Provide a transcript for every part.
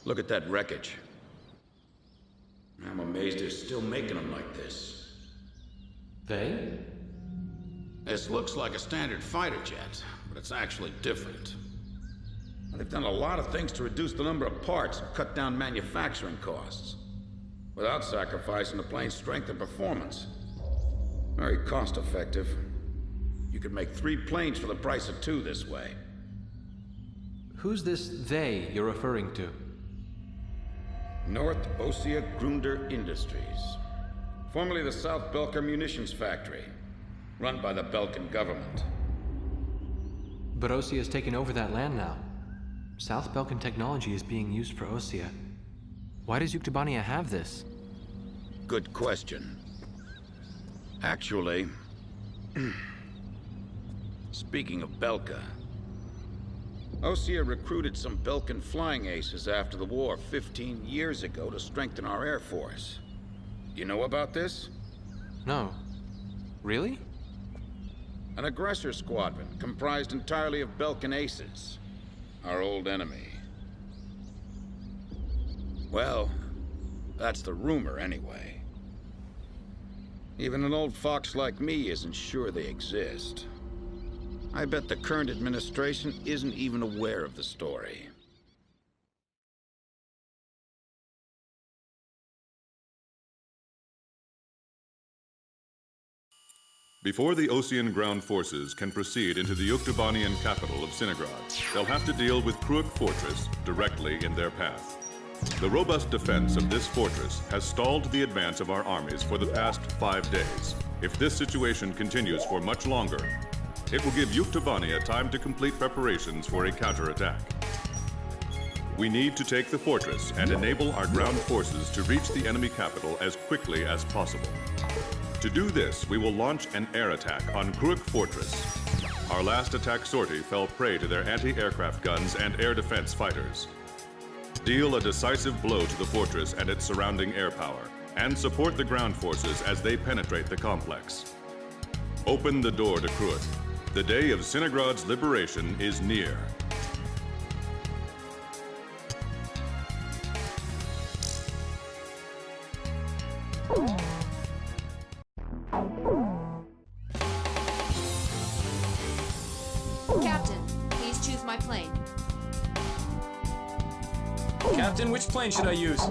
Look at that wreckage. I'm amazed they're still making them like this. They? This looks like a standard fighter jet, but it's actually different. They've done a lot of things to reduce the number of parts and cut down manufacturing costs, without sacrificing the plane's strength and performance. Very cost-effective. You could make 3 planes for the price of 2 this way. Who's this they you're referring to? North Ossia Grunder Industries. Formerly the South Belka Munitions Factory, run by the Belkan government. But Ossia has taken over that land now. South Belkan technology is being used for Ossia. Why does Yuktobania have this? Good question. Actually, speaking of Belka, Ossia recruited some Belkan flying aces after the war 15 years ago to strengthen our Air Force. You know about this? No. Really? An aggressor squadron comprised entirely of Belkan aces, our old enemy. Well, that's the rumor anyway. Even an old fox like me isn't sure they exist. I bet the current administration isn't even aware of the story. Before the Ossian ground forces can proceed into the Yuktobanian capital of Sinagrad, they'll have to deal with Kruik Fortress directly in their path. The robust defense of this fortress has stalled the advance of our armies for the past 5 days. If this situation continues for much longer, it will give Yuktobania time to complete preparations for a counterattack. We need to take the fortress and enable our ground forces to reach the enemy capital as quickly as possible. To do this, we will launch an air attack on Kruik Fortress. Our last attack sortie fell prey to their anti-aircraft guns and air defense fighters. Deal a decisive blow to the fortress and its surrounding air power, and support the ground forces as they penetrate the complex. Open the door to Kruik. The day of Sinagrad's liberation is near. Captain, please choose my plane. Captain, which plane should I use?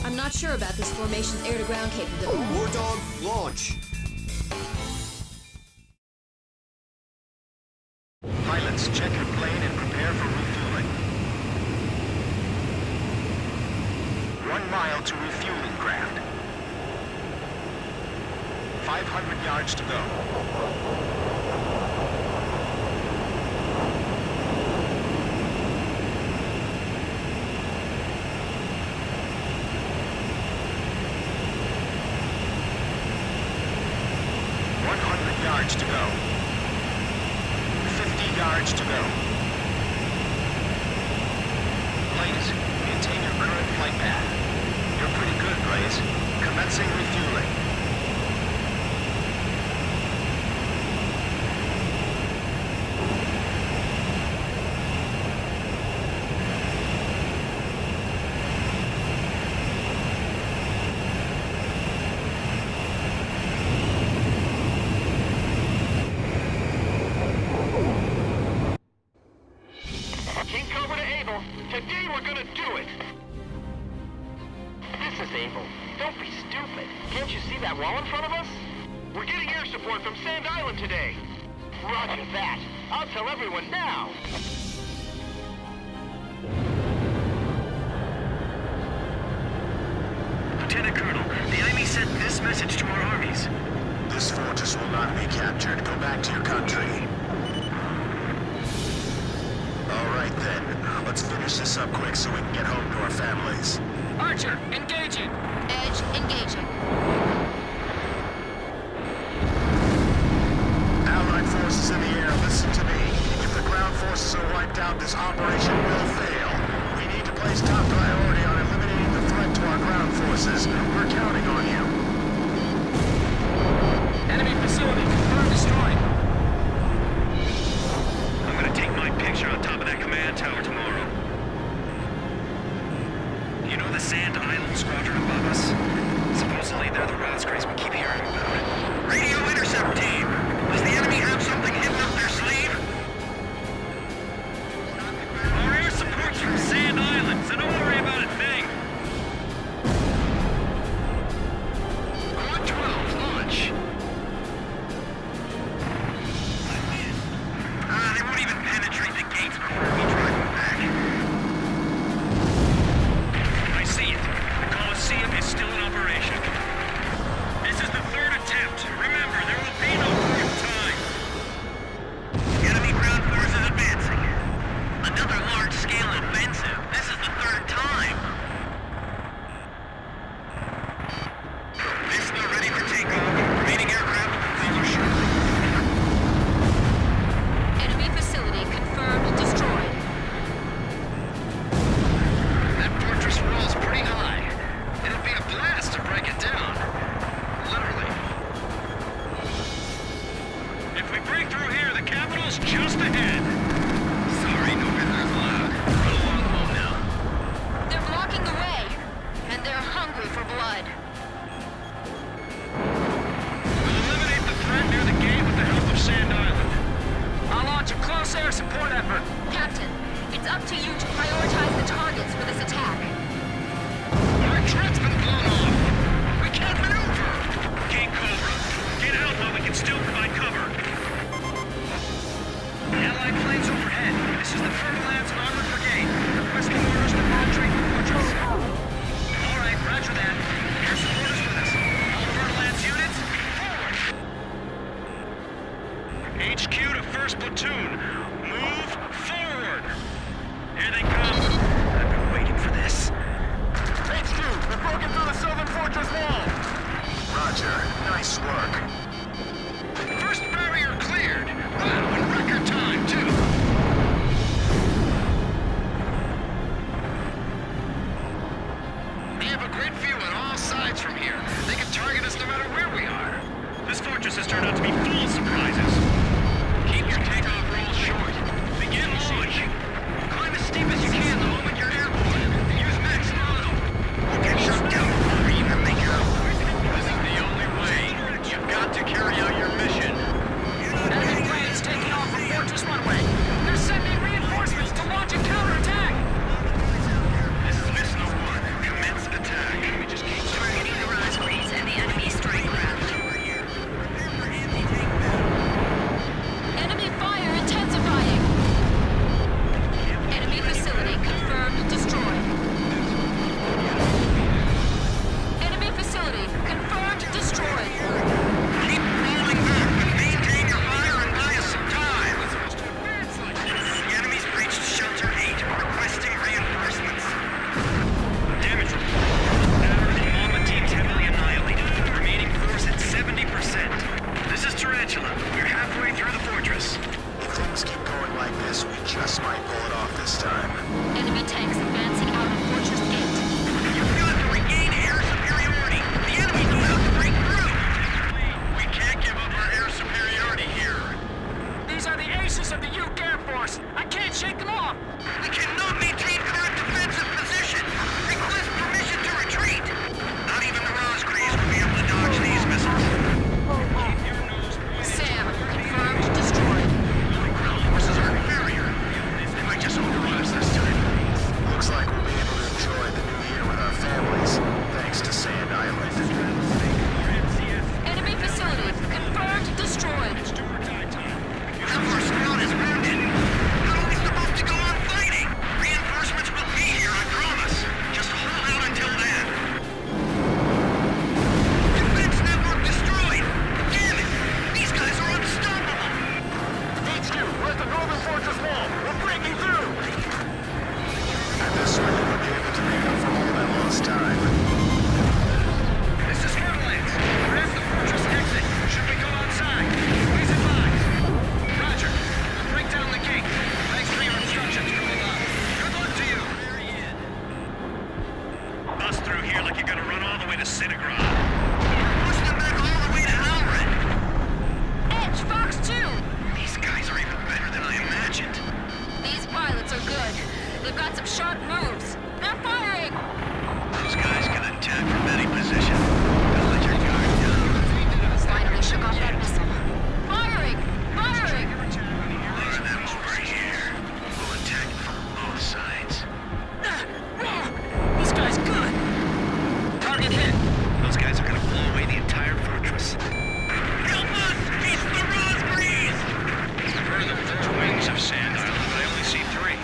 I'm not sure about this formation's air-to-ground capability. War Dog, launch! Pilots, check your plane and prepare for refueling. 1 mile to refueling craft. 500 yards to go. Yards to go. 50 yards to go. Blaze, maintain your current flight path. You're pretty good, Blaze. Commencing refueling. Today we're gonna do it! This is Able. Don't be stupid. Can't you see that wall in front of us? We're getting air support from Sand Island today. Roger that. I'll tell everyone now. Lieutenant Colonel, the enemy sent this message to our armies. This fortress will not be captured. Go back to your country. All right then. Let's finish this up quick so we can get home to our families. Archer, engaging! Edge, engaging. Allied forces in the air, listen to me. If the ground forces are wiped out, this operation will fail. We need to place top priority on eliminating the threat to our ground forces. We're counting on you. Enemy facility confirmed destroyed. I'm gonna take my picture on top of that command tower tomorrow. You know the Sand Island squadron above us? Supposedly they're the Roscrays we keep hearing about. Radio intercept team! Does the enemy have something hidden up their sleeve? Our air support's from Sand Island, so don't worry about a thing. Quad 12, launch. They won't even penetrate the gates before we drive them back. I see it. The Coliseum is still in operation. This is the third attempt. Remember, there will be no fourth time. Enemy ground forces advancing. Another large-scale offensive. This is the third time. Vista ready for takeoff. Remaining aircraft will follow shortly. Enemy facility confirmed destroyed. That fortress wall's pretty high. It'll be a blast to break it down. Literally. If we break through here, the capital's just ahead. Sorry, no visitors allowed. Run along home now. They're blocking the way, and they're hungry for blood. We'll eliminate the threat near the gate with the help of Sand Island. I'll launch a close air support effort. Captain, it's up to you to prioritize the targets for this attack. Our turret's been blown off. We can't maneuver. King Cobra, get out while we can still provide cover. Allied planes overhead. This is the Fertilance Armored Brigade. Requesting orders to penetrate the fortress. All right, roger that. Air support is with us. All Fertilance units, forward. HQ to 1st Platoon. Move forward. Here they come. I've been waiting for this. HQ, we've broken through the southern fortress wall. Roger. Nice work. First barrier cleared. Wow, in record time, too. They have a great view on all sides from here. They can target us no matter where we are. This fortress has turned out to be full of surprises. Keep your takeoff rolls short. Begin launch. Climb as steep as you can the moment you're airborne. Use max throttle. We'll get shot down before we even make it out. This is the only way. You've got to carry out your mission. Enemy planes taking off from Fortress Runway. They're sending reinforcements to launch a counterattack. This is Mission 1. Commence attack. We just keep Targeting the Roscrays and the enemy strike craft. Enemy fire intensifying. Enemy facility confirmed destroyed. Enemy facility confirmed destroyed. keep falling back, but maintain your fire and buy us some time. The enemy's breached Shelter 8, requesting reinforcements. Damage report. Average Mama team's heavily annihilated. Remaining force at 70%. This is Tarantula. We're halfway through the fortress. If things keep going like this, we just might pull it off this time. Enemy tanks advancing out of Fortress Gate. You've got to regain air superiority. The enemy's about to break through. We can't give up our air superiority here. These are the aces of the Uke Air Force. I can't shake them off. We cannot maintain current defensive position. Request permission to retreat. Not even the Roscrays will be able to dodge these missiles. Keep your nose pointed. Sam confirmed destroyed. The ground forces are inferior. They might just overrun us this time. Looks like we'll be able to enjoy the new year with our families, thanks to Sand Island. Enemy facility confirmed destroyed. Half our squad is wounded. How are we supposed to go on fighting? Reinforcements will be here, I promise. Just hold out until then. Cinegrad. We're pushing them back all the way to Alred. Edge, Fox 2! These guys are even better than I imagined. These pilots are good. They've got some sharp moves. They're firing! Those guys can attack from any position. Don't let your guard down. Finally shook off that missile. Firing! Firing! These men over here will attack from both sides. This guy's good. Target hit. Those guys are gonna blow away the entire fortress. Help us! It's the Raspberries! Further, there's wings of Sand Island, but I only see 3.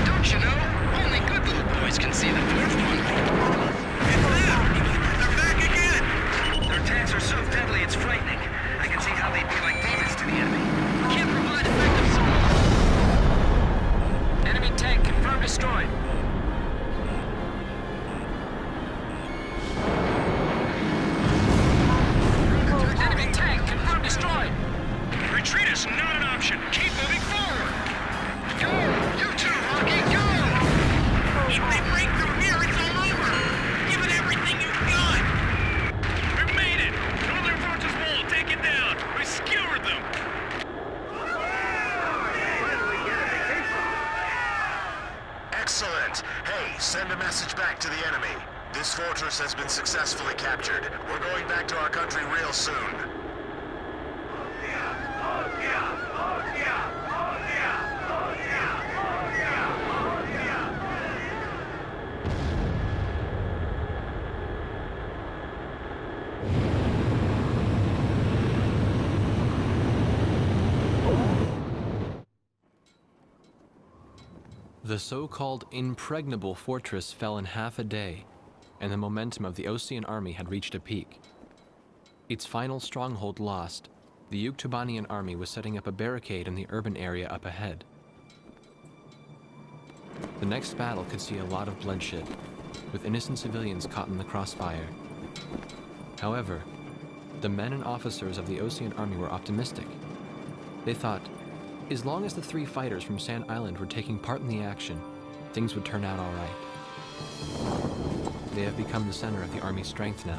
Don't you know? Only good little boys can see the 4th one. It's them! They're back again! Their tanks are so deadly, it's frightening. I can see how they'd be like demons to the enemy. Can't provide effective support. Enemy tank confirmed destroyed. Enemy tank confirmed destroyed. Retreat is not an option. Keep moving forward. Go! You too, Rocky, go! If they break through here, it's all over. Give it everything you've got. We made it. Northern Fortress wall taken down. We skewered them. Excellent. Hey, send a message back to the enemy. This fortress has been successfully captured. We're going back to our country real soon. The so-called impregnable fortress fell in half a day, and the momentum of the Osean army had reached a peak. Its final stronghold lost, the Yuktubanian army was setting up a barricade in the urban area up ahead. The next battle could see a lot of bloodshed, with innocent civilians caught in the crossfire. However, the men and officers of the Osean army were optimistic. They thought, as long as the 3 fighters from Sand Island were taking part in the action, things would turn out all right. They have become the center of the army's strength now.